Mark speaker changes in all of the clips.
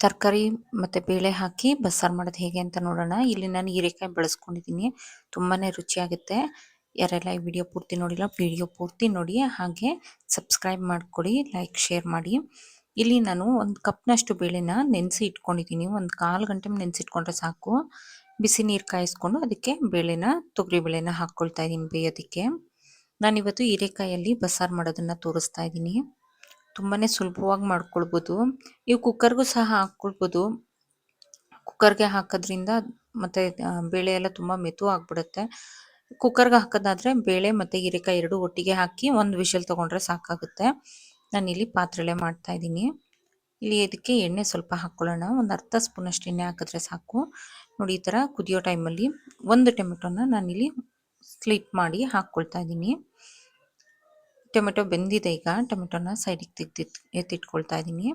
Speaker 1: ತರಕಾರಿ ಮತ್ತು ಬೇಳೆ ಹಾಕಿ ಬಸ್ಸಾರು ಮಾಡೋದು ಹೇಗೆ ಅಂತ ನೋಡೋಣ. ಇಲ್ಲಿ ನಾನು ಹೀರೆಕಾಯಿ ಬಳಸ್ಕೊಂಡಿದ್ದೀನಿ. ತುಂಬಾ ರುಚಿಯಾಗುತ್ತೆ. ಯಾರೆಲ್ಲ ಈ ವಿಡಿಯೋ ಪೂರ್ತಿ ನೋಡಿಲ್ಲ, ವಿಡಿಯೋ ಪೂರ್ತಿ ನೋಡಿ. ಹಾಗೆ ಸಬ್ಸ್ಕ್ರೈಬ್ ಮಾಡಿಕೊಡಿ, ಲೈಕ್ ಶೇರ್ ಮಾಡಿ. ಇಲ್ಲಿ ನಾನು ಒಂದು ಕಪ್ನಷ್ಟು ಬೇಳೆನ ನೆನೆಸಿ ಇಟ್ಕೊಂಡಿದ್ದೀನಿ. ಒಂದು 1/4 ಗಂಟೆ ನೆನೆಸಿಟ್ಕೊಂಡ್ರೆ ಸಾಕು. ಬಿಸಿ ನೀರು ಕಾಯಿಸ್ಕೊಂಡು ಅದಕ್ಕೆ ತೊಗರಿ ಬೇಳೆನ ಹಾಕ್ಕೊಳ್ತಾ ಇದ್ದೀನಿ ಬೇಯೋದಕ್ಕೆ. ನಾನಿವತ್ತು ಹೀರೆಕಾಯಲ್ಲಿ ಬಸ್ಸಾರು ಮಾಡೋದನ್ನು ತೋರಿಸ್ತಾ ಇದ್ದೀನಿ. ತುಂಬಾ ಸುಲಭವಾಗಿ ಮಾಡ್ಕೊಳ್ಬೋದು. ನೀವು ಕುಕ್ಕರ್ಗೂ ಸಹ ಹಾಕ್ಕೊಳ್ಬೋದು. ಕುಕ್ಕರ್ಗೆ ಹಾಕೋದ್ರಿಂದ ಮತ್ತು ಬೇಳೆ ಎಲ್ಲ ತುಂಬ ಮೆತು ಆಗಿಬಿಡುತ್ತೆ. ಕುಕ್ಕರ್ಗೆ ಹಾಕೋದಾದರೆ ಬೇಳೆ ಮತ್ತು ಹೀರೆಕಾಯಿ ಎರಡು ಒಟ್ಟಿಗೆ ಹಾಕಿ ಒಂದು ವಿಷಲ್ ತೊಗೊಂಡ್ರೆ ಸಾಕಾಗುತ್ತೆ. ನಾನಿಲ್ಲಿ ಪಾತ್ರೆಲೆ ಮಾಡ್ತಾಯಿದ್ದೀನಿ. ಇಲ್ಲಿ ಇದಕ್ಕೆ ಎಣ್ಣೆ ಸ್ವಲ್ಪ ಹಾಕ್ಕೊಳ್ಳೋಣ. ಒಂದು ಅರ್ಧ ಸ್ಪೂನಷ್ಟು ಎಣ್ಣೆ ಹಾಕಿದ್ರೆ ಸಾಕು. ನೋಡಿ, ಈ ಥರ ಕುದಿಯೋ ಟೈಮಲ್ಲಿ ಒಂದು ಟೊಮೆಟೊನ ನಾನಿಲ್ಲಿ ಸ್ಲಿಟ್ ಮಾಡಿ ಹಾಕ್ಕೊಳ್ತಾ ಇದ್ದೀನಿ. ಟೊಮೆಟೊ ಬೆಂದಿದೆ. ಈಗ ಟೊಮೆಟೊನ ಸೈಡಿಗೆ ಎತ್ತಿಟ್ಕೊಳ್ತಾ ಇದ್ದೀನಿ.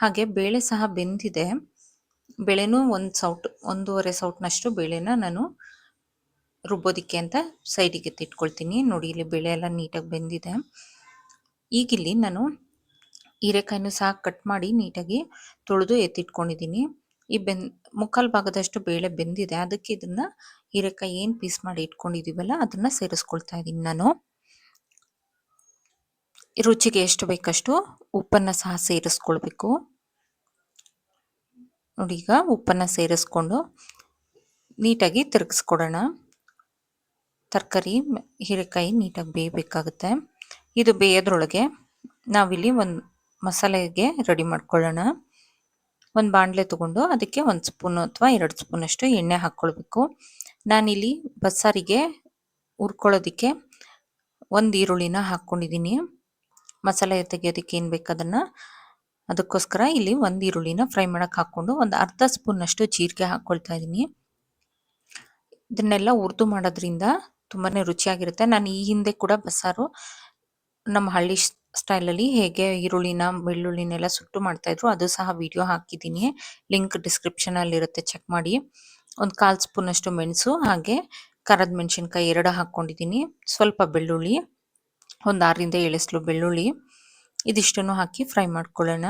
Speaker 1: ಹಾಗೆ ಬೇಳೆ ಸಹ ಬೆಂದಿದೆ. ಬೇಳೆನೂ ಒಂದೂವರೆ ಸೌಟ್ನಷ್ಟು ಬೇಳೆನ ನಾನು ರುಬ್ಬೋದಿಕ್ಕೆ ಅಂತ ಸೈಡಿಗೆ ಎತ್ತಿಟ್ಕೊಳ್ತೀನಿ. ನೋಡಿ, ಇಲ್ಲಿ ಬೇಳೆ ಎಲ್ಲ ನೀಟಾಗಿ ಬೆಂದಿದೆ. ಈಗಿಲ್ಲಿ ನಾನು ಹೀರೆಕಾಯಿನೂ ಸಹ ಕಟ್ ಮಾಡಿ ನೀಟಾಗಿ ತೊಳೆದು ಎತ್ತಿಟ್ಕೊಂಡಿದ್ದೀನಿ. ಈ ಮುಕ್ಕಾಲು ಭಾಗದಷ್ಟು ಬೇಳೆ ಬೆಂದಿದೆ. ಅದಕ್ಕೆ ಇದನ್ನು ಹೀರೆಕಾಯಿ ಏನು ಪೀಸ್ ಮಾಡಿ ಇಟ್ಕೊಂಡಿದ್ದೀವಲ್ಲ ಅದನ್ನು ಸೇರಿಸ್ಕೊಳ್ತಾ ಇದ್ದೀನಿ ನಾನು. ರುಚಿಗೆ ಎಷ್ಟು ಬೇಕಷ್ಟು ಉಪ್ಪನ್ನು ಸಹ ಸೇರಿಸ್ಕೊಳ್ಬೇಕು. ನೋಡಿ, ಈಗ ಉಪ್ಪನ್ನು ಸೇರಿಸ್ಕೊಂಡು ನೀಟಾಗಿ ತಿರುಗಿಸ್ಕೊಡೋಣ. ತರಕಾರಿ ಹೀರೆಕಾಯಿ ನೀಟಾಗಿ ಬೇಯಬೇಕಾಗುತ್ತೆ. ಇದು ಬೇಯೋದ್ರೊಳಗೆ ನಾವಿಲ್ಲಿ ಒಂದು ಮಸಾಲೆಗೆ ರೆಡಿ ಮಾಡ್ಕೊಳ್ಳೋಣ. ಒಂದು ಬಾಣಲೆ ತೊಗೊಂಡು ಅದಕ್ಕೆ 1 ಸ್ಪೂನು ಅಥವಾ 2 ಸ್ಪೂನಷ್ಟು ಎಣ್ಣೆ ಹಾಕ್ಕೊಳ್ಬೇಕು. ನಾನಿಲ್ಲಿ ಬಸ್ಸಾರಿಗೆ ಹುರ್ಕೊಳ್ಳೋದಕ್ಕೆ 1 ಈರುಳ್ಳಿನ ಹಾಕ್ಕೊಂಡಿದ್ದೀನಿ. ಮಸಾಲೆ ತೆಗೆಯೋದಕ್ಕೆ ಏನು ಬೇಕು ಅದಕ್ಕೋಸ್ಕರ ಇಲ್ಲಿ 1 ಈರುಳ್ಳಿನ ಫ್ರೈ ಮಾಡೋಕ್ಕೆ ಹಾಕ್ಕೊಂಡು ಒಂದು ಅರ್ಧ ಸ್ಪೂನಷ್ಟು ಜೀರಿಗೆ ಹಾಕ್ಕೊಳ್ತಾ ಇದ್ದೀನಿ. ಇದನ್ನೆಲ್ಲ ಹುರಿದು ಮಾಡೋದ್ರಿಂದ ತುಂಬಾ ರುಚಿಯಾಗಿರುತ್ತೆ. ನಾನು ಈ ಹಿಂದೆ ಕೂಡ ಬಸ್ಸಾರು ನಮ್ಮ ಹಳ್ಳಿ ಸ್ಟೈಲಲ್ಲಿ ಹೇಗೆ ಈರುಳ್ಳಿನ ಬೆಳ್ಳುಳ್ಳಿನೆಲ್ಲ ಸುಟ್ಟು ಮಾಡ್ತಾಯಿದ್ರು ಅದು ಸಹ ವಿಡಿಯೋ ಹಾಕಿದ್ದೀನಿ. ಲಿಂಕ್ ಡಿಸ್ಕ್ರಿಪ್ಷನಲ್ಲಿರುತ್ತೆ, ಚೆಕ್ ಮಾಡಿ. ಒಂದು 1/4 ಸ್ಪೂನಷ್ಟು ಮೆಣಸು, ಹಾಗೆ ಖಾರದ ಮೆಣಸಿನ್ಕಾಯಿ 2 ಹಾಕ್ಕೊಂಡಿದ್ದೀನಿ. ಸ್ವಲ್ಪ ಬೆಳ್ಳುಳ್ಳಿ, ಒಂದು 6ರಿಂದ 7 ಎಸ್ಲು ಬೆಳ್ಳುಳ್ಳಿ, ಇದಿಷ್ಟನ್ನು ಹಾಕಿ ಫ್ರೈ ಮಾಡ್ಕೊಳ್ಳೋಣ.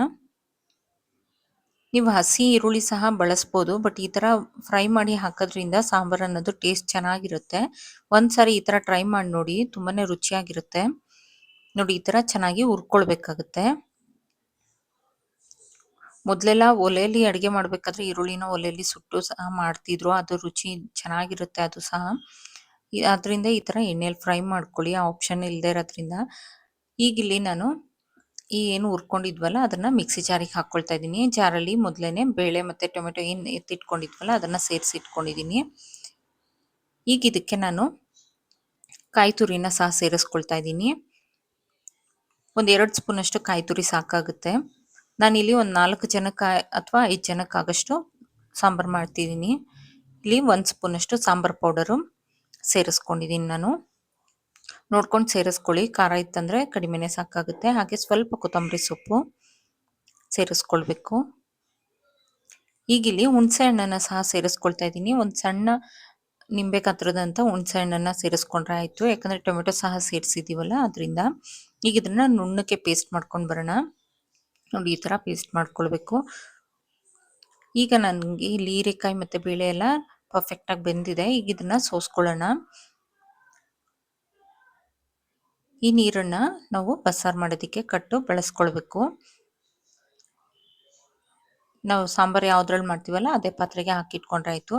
Speaker 1: ನೀವು ಹಸಿ ಈರುಳ್ಳಿ ಸಹ ಬಳಸ್ಬೋದು, ಬಟ್ ಈ ಥರ ಫ್ರೈ ಮಾಡಿ ಹಾಕೋದ್ರಿಂದ ಸಾಂಬಾರು ಅನ್ನೋದು ಟೇಸ್ಟ್ ಚೆನ್ನಾಗಿರುತ್ತೆ. ಒಂದ್ಸಾರಿ ಈ ಥರ ಟ್ರೈ ಮಾಡಿ ನೋಡಿ, ತುಂಬಾ ರುಚಿಯಾಗಿರುತ್ತೆ. ನೋಡಿ, ಈ ಥರ ಚೆನ್ನಾಗಿ ಹುರ್ಕೊಳ್ಬೇಕಾಗುತ್ತೆ. ಮೊದಲೆಲ್ಲ ಒಲೆಯಲ್ಲಿ ಅಡುಗೆ ಮಾಡಬೇಕಾದ್ರೆ ಈರುಳ್ಳಿನ ಒಲೆಯಲ್ಲಿ ಸುಟ್ಟು ಸಹ ಮಾಡ್ತಿದ್ರು. ಅದು ರುಚಿ ಚೆನ್ನಾಗಿರುತ್ತೆ ಅದು ಸಹ. ಅದರಿಂದ ಈ ಥರ ಎಣ್ಣೆಯಲ್ಲಿ ಫ್ರೈ ಮಾಡ್ಕೊಳ್ಳಿ, ಆ ಆಪ್ಷನ್ ಇಲ್ಲದೆ ಇರೋದ್ರಿಂದ. ಈಗಿಲ್ಲಿ ನಾನು ಏನು ಹುರ್ಕೊಂಡಿದ್ವಲ್ಲ ಅದನ್ನು ಮಿಕ್ಸಿ ಜಾರಿಗೆ ಹಾಕ್ಕೊಳ್ತಾ ಇದ್ದೀನಿ. ಜಾರಲ್ಲಿ ಮೊದಲೇ ಬೇಳೆ ಮತ್ತು ಟೊಮೆಟೊ ಏನು ಎತ್ತಿಟ್ಕೊಂಡಿದ್ವಲ್ಲ ಅದನ್ನು ಸೇರಿಸಿ ಇಟ್ಕೊಂಡಿದ್ದೀನಿ. ಈಗ ಇದಕ್ಕೆ ನಾನು ಕಾಯಿ ತುರಿನ ಸಹ ಸೇರಿಸ್ಕೊಳ್ತಾ ಇದ್ದೀನಿ. ಒಂದು 2 ಸ್ಪೂನಷ್ಟು ಕಾಯಿ ತುರಿ ಸಾಕಾಗುತ್ತೆ. ನಾನಿಲ್ಲಿ ಒಂದು 4 ಜನಕ್ಕೆ ಅಥವಾ 5 ಜನಕ್ಕಾಗಷ್ಟು ಸಾಂಬಾರು ಮಾಡ್ತಿದ್ದೀನಿ. ಇಲ್ಲಿ 1 ಸ್ಪೂನಷ್ಟು ಸಾಂಬಾರು ಪೌಡರು ಸೇರಿಸ್ಕೊಂಡಿದ್ದೀನಿ ನಾನು. ನೋಡ್ಕೊಂಡು ಸೇರಿಸ್ಕೊಳ್ಳಿ, ಖಾರ ಇತ್ತಂದರೆ ಕಡಿಮೆನೇ ಸಾಕಾಗುತ್ತೆ. ಹಾಗೆ ಸ್ವಲ್ಪ ಕೊತ್ತಂಬರಿ ಸೊಪ್ಪು ಸೇರಿಸ್ಕೊಳ್ಬೇಕು. ಈಗಿಲ್ಲಿ ಹುಣಸೆ ಹಣ್ಣನ್ನು ಸಹ ಸೇರಿಸ್ಕೊಳ್ತಾ ಇದ್ದೀನಿ. ಒಂದು ಸಣ್ಣ ನಿಂಬೆ ಗಾತ್ರದಂಥ ಹುಣಸೆ ಹಣ್ಣನ್ನು ಸೇರಿಸ್ಕೊಂಡ್ರೆ ಆಯಿತು, ಯಾಕಂದರೆ ಟೊಮೆಟೊ ಸಹ ಸೇರಿಸಿದ್ದೀವಲ್ಲ ಅದರಿಂದ. ಈಗ ಇದನ್ನು ನುಣ್ಣಕ್ಕೆ ಪೇಸ್ಟ್ ಮಾಡ್ಕೊಂಡು ಬರೋಣ. ನೋಡಿ, ಈ ಥರ ಪೇಸ್ಟ್ ಮಾಡ್ಕೊಳ್ಬೇಕು. ಈಗ ನನಗೆ ಇಲ್ಲಿ ಹೀರೆಕಾಯಿ ಮತ್ತು ಬೇಳೆ ಎಲ್ಲ ಪರ್ಫೆಕ್ಟಾಗಿ ಬೆಂದಿದೆ. ಈಗ ಇದನ್ನು ಸೋಸ್ಕೊಳ್ಳೋಣ. ಈ ನೀರನ್ನು ನಾವು ಬಸ್ಸಾರು ಮಾಡೋದಕ್ಕೆ ಬಳಸ್ಕೊಳ್ಬೇಕು. ನಾವು ಸಾಂಬಾರು ಯಾವುದ್ರಲ್ಲಿ ಮಾಡ್ತೀವಲ್ಲ ಅದೇ ಪಾತ್ರೆಗೆ ಹಾಕಿಟ್ಕೊಂಡ್ರೆ ಆಯಿತು.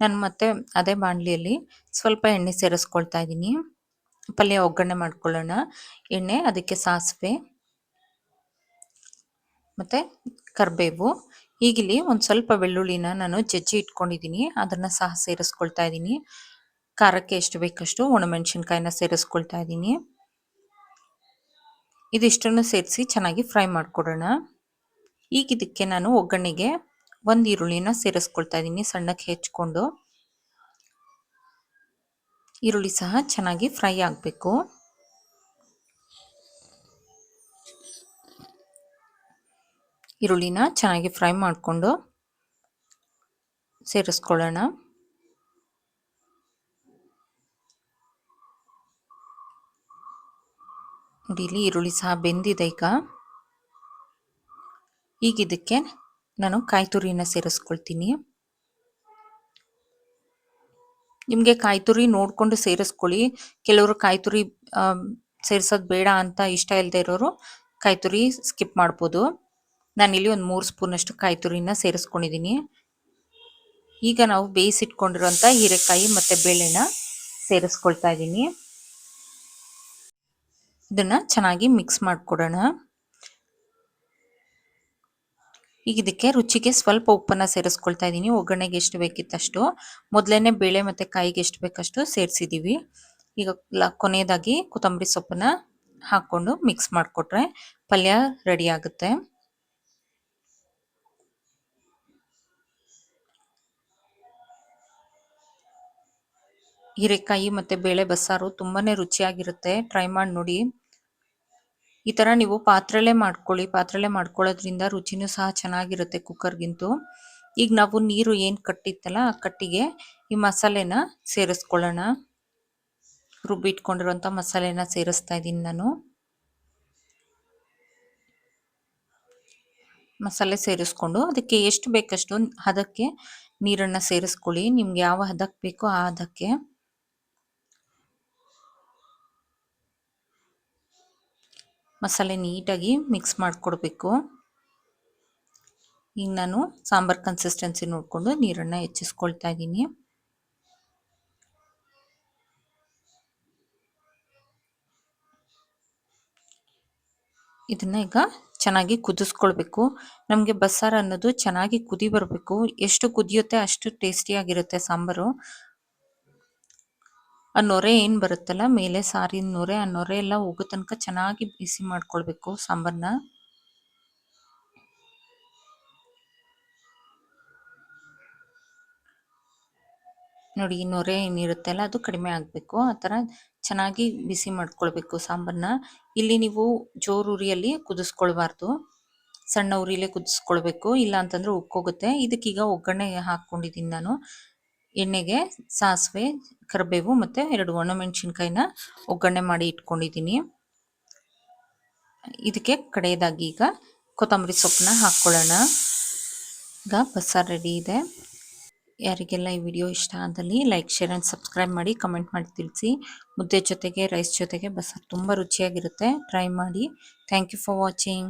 Speaker 1: ನಾನು ಮತ್ತೆ ಅದೇ ಬಾಣಲಿಯಲ್ಲಿ ಸ್ವಲ್ಪ ಎಣ್ಣೆ ಸೇರಿಸ್ಕೊಳ್ತಾ ಇದ್ದೀನಿ. ಪಲ್ಯ ಒಗ್ಗರಣೆ ಮಾಡ್ಕೊಳ್ಳೋಣ. ಎಣ್ಣೆ, ಅದಕ್ಕೆ ಸಾಸಿವೆ ಮತ್ತು ಕರಿಬೇವು. ಈಗಿಲ್ಲಿ ಒಂದು ಸ್ವಲ್ಪ ಬೆಳ್ಳುಳ್ಳಿನ ನಾನು ಜಜ್ಜಿ ಇಟ್ಕೊಂಡಿದ್ದೀನಿ, ಅದನ್ನು ಸಹ ಸೇರಿಸ್ಕೊಳ್ತಾ ಇದ್ದೀನಿ. ಖಾರಕ್ಕೆ ಎಷ್ಟು ಬೇಕಷ್ಟು ಒಣಮೆಣಸಿನ್ಕಾಯಿನ ಸೇರಿಸ್ಕೊಳ್ತಾ ಇದ್ದೀನಿ. ಇದಿಷ್ಟನ್ನು ಸೇರಿಸಿ ಚೆನ್ನಾಗಿ ಫ್ರೈ ಮಾಡಿಕೊಡೋಣ. ಈಗ ಇದಕ್ಕೆ ನಾನು ಒಗ್ಗರಣೆಗೆ 1 ಈರುಳ್ಳಿನ ಸೇರಿಸ್ಕೊಳ್ತಾ ಇದ್ದೀನಿ, ಸಣ್ಣಕ್ಕೆ ಹೆಚ್ಚಿಕೊಂಡು. ಈರುಳ್ಳಿ ಸಹ ಚೆನ್ನಾಗಿ ಫ್ರೈ ಆಗಬೇಕು. ಈರುಳ್ಳಿನ ಚೆನ್ನಾಗಿ ಫ್ರೈ ಮಾಡಿಕೊಂಡು ಸೇರಿಸ್ಕೊಳ್ಳೋಣ. ನೋಡಿ, ಇಲ್ಲಿ ಈರುಳ್ಳಿ ಸಹ ಬೆಂದಿದೆ. ಈಗ ಇದಕ್ಕೆ ನಾನು ಕಾಯಿ ತುರಿನ ಸೇರಿಸ್ಕೊಳ್ತೀನಿ. ನಿಮಗೆ ಕಾಯಿ ತುರಿ ನೋಡಿಕೊಂಡು ಸೇರಿಸ್ಕೊಳ್ಳಿ. ಕೆಲವರು ಕಾಯಿ ತುರಿ ಸೇರಿಸೋದು ಬೇಡ ಅಂತ ಇಷ್ಟ ಇಲ್ಲದೆ ಇರೋರು ಕಾಯಿ ತುರಿ ಸ್ಕಿಪ್ ಮಾಡ್ಬೋದು. ನಾನಿಲ್ಲಿ ಒಂದು 3 ಸ್ಪೂನಷ್ಟು ಕಾಯಿ ತುರಿನ ಸೇರಿಸ್ಕೊಂಡಿದ್ದೀನಿ. ಈಗ ನಾವು ಬೇಯಿಸಿಟ್ಕೊಂಡಿರೋಂಥ ಹೀರೆಕಾಯಿ ಮತ್ತು ಬೇಳೆನ ಸೇರಿಸ್ಕೊಳ್ತಾ ಇದ್ದೀನಿ. ಇದನ್ನು ಚೆನ್ನಾಗಿ ಮಿಕ್ಸ್ ಮಾಡಿಕೊಡೋಣ. ಈಗ ಇದಕ್ಕೆ ರುಚಿಗೆ ಸ್ವಲ್ಪ ಉಪ್ಪನ್ನು ಸೇರಿಸ್ಕೊಳ್ತಾ ಇದ್ದೀನಿ. ಒಗ್ಗರಣೆಗೆ ಎಷ್ಟು ಬೇಕಿತ್ತಷ್ಟು, ಮೊದಲೇ ಬೇಳೆ ಮತ್ತು ಕಾಯಿಗೆ ಎಷ್ಟು ಬೇಕಷ್ಟು ಸೇರಿಸಿದ್ದೀವಿ. ಈಗ ಕೊನೆಯದಾಗಿ ಕೊತ್ತಂಬರಿ ಸೊಪ್ಪನ್ನ ಹಾಕ್ಕೊಂಡು ಮಿಕ್ಸ್ ಮಾಡಿಕೊಟ್ರೆ ಪಲ್ಯ ರೆಡಿ ಆಗುತ್ತೆ. ಹೀರೆಕಾಯಿ ಮತ್ತು ಬೇಳೆ ಬಸ್ಸಾರು ತುಂಬಾ ರುಚಿಯಾಗಿರುತ್ತೆ. ಟ್ರೈ ಮಾಡಿ ನೋಡಿ. ಈ ಥರ ನೀವು ಪಾತ್ರೆಲ್ಲೇ ಮಾಡ್ಕೊಳ್ಳಿ. ಪಾತ್ರೆಲ್ಲೇ ಮಾಡ್ಕೊಳ್ಳೋದ್ರಿಂದ ರುಚಿನೂ ಸಹ ಚೆನ್ನಾಗಿರುತ್ತೆ ಕುಕ್ಕರ್ಗಿಂತೂ. ಈಗ ನಾವು ನೀರು ಏನು ಕಟ್ಟಿತ್ತಲ್ಲ ಆ ಕಟ್ಟಿಗೆ ಈ ಮಸಾಲೆನ ಸೇರಿಸ್ಕೊಳ್ಳೋಣ. ರುಬ್ಬಿಟ್ಕೊಂಡಿರೋಂಥ ಮಸಾಲೆನ ಸೇರಿಸ್ತಾ ಇದ್ದೀನಿ ನಾನು. ಮಸಾಲೆ ಸೇರಿಸ್ಕೊಂಡು ಅದಕ್ಕೆ ಎಷ್ಟು ಬೇಕಷ್ಟು ಹದಕ್ಕೆ ನೀರನ್ನು ಸೇರಿಸ್ಕೊಳ್ಳಿ. ನಿಮ್ಗೆ ಯಾವ ಹದಕ್ಕೆ ಬೇಕೋ ಆ ಹದಕ್ಕೆ. ಮಸಾಲೆ ನೀಟಾಗಿ ಮಿಕ್ಸ್ ಮಾಡಿಕೊಡ್ಬೇಕು. ಈಗ ನಾನು ಸಾಂಬಾರ್ ಕನ್ಸಿಸ್ಟೆನ್ಸಿ ನೋಡಿಕೊಂಡು ನೀರನ್ನು ಹೆಚ್ಚಿಸ್ಕೊಳ್ತಾ ಇದ್ದೀನಿ. ಇದನ್ನ ಈಗ ಚೆನ್ನಾಗಿ ಕುದಿಸ್ಕೊಳ್ಬೇಕು. ನಮಗೆ ಬಸ್ಸಾರು ಅನ್ನೋದು ಚೆನ್ನಾಗಿ ಕುದಿ ಬರಬೇಕು. ಎಷ್ಟು ಕುದಿಯುತ್ತೆ ಅಷ್ಟು ಟೇಸ್ಟಿಯಾಗಿರುತ್ತೆ ಸಾಂಬಾರು. ಆ ನೊರೆ ಏನು ಬರುತ್ತಲ್ಲ ಮೇಲೆ ಸಾರಿನ ನೊರೆ, ಆ ನೊರೆ ಎಲ್ಲ ಹೋಗೋ ತನಕ ಚೆನ್ನಾಗಿ ಬಿಸಿ ಮಾಡ್ಕೊಳ್ಬೇಕು ಸಾಂಬಾರನ್ನ. ನೋಡಿ ಈ ನೊರೆ ಏನಿರುತ್ತಲ್ಲ ಅದು ಕಡಿಮೆ ಆಗಬೇಕು. ಆ ಥರ ಚೆನ್ನಾಗಿ ಬಿಸಿ ಮಾಡ್ಕೊಳ್ಬೇಕು ಸಾಂಬಾರನ್ನ. ಇಲ್ಲಿ ನೀವು ಜೋರು ಉರಿಯಲ್ಲಿ ಕುದಿಸ್ಕೊಳ್ಬಾರ್ದು, ಸಣ್ಣ ಉರಿಯಲ್ಲೇ ಕುದಿಸ್ಕೊಳ್ಬೇಕು. ಇಲ್ಲ ಅಂತಂದರೆ ಉಕ್ಕೋಗುತ್ತೆ. ಇದಕ್ಕೀಗ ಒಗ್ಗರಣೆ ಹಾಕ್ಕೊಂಡಿದ್ದೀನಿ ನಾನು. ಎಣ್ಣೆಗೆ ಸಾಸಿವೆ, ಕರಿಬೇವು ಮತ್ತು 2 ಒಣಮೆಣಸಿನ್ಕಾಯಿನ ಒಗ್ಗರಣೆ ಮಾಡಿ ಇಟ್ಕೊಂಡಿದ್ದೀನಿ. ಇದಕ್ಕೆ ಕಡೆಯದಾಗಿ ಈಗ ಕೊತ್ತಂಬರಿ ಸೊಪ್ಪನ್ನ ಹಾಕ್ಕೊಳ್ಳೋಣ. ಈಗ ಬಸ್ಸಾರು ರೆಡಿ ಇದೆ. ಯಾರಿಗೆಲ್ಲ ಈ ವಿಡಿಯೋ ಇಷ್ಟ ಆದಲ್ಲಿ ಲೈಕ್, ಶೇರ್ ಆ್ಯಂಡ್ ಸಬ್ಸ್ಕ್ರೈಬ್ ಮಾಡಿ, ಕಮೆಂಟ್ ಮಾಡಿ ತಿಳಿಸಿ. ಮುದ್ದೆ ಜೊತೆಗೆ ರೈಸ್ ಜೊತೆಗೆ ಬಸ್ಸಾರು ತುಂಬ ರುಚಿಯಾಗಿರುತ್ತೆ. ಟ್ರೈ ಮಾಡಿ. Thank you for watching.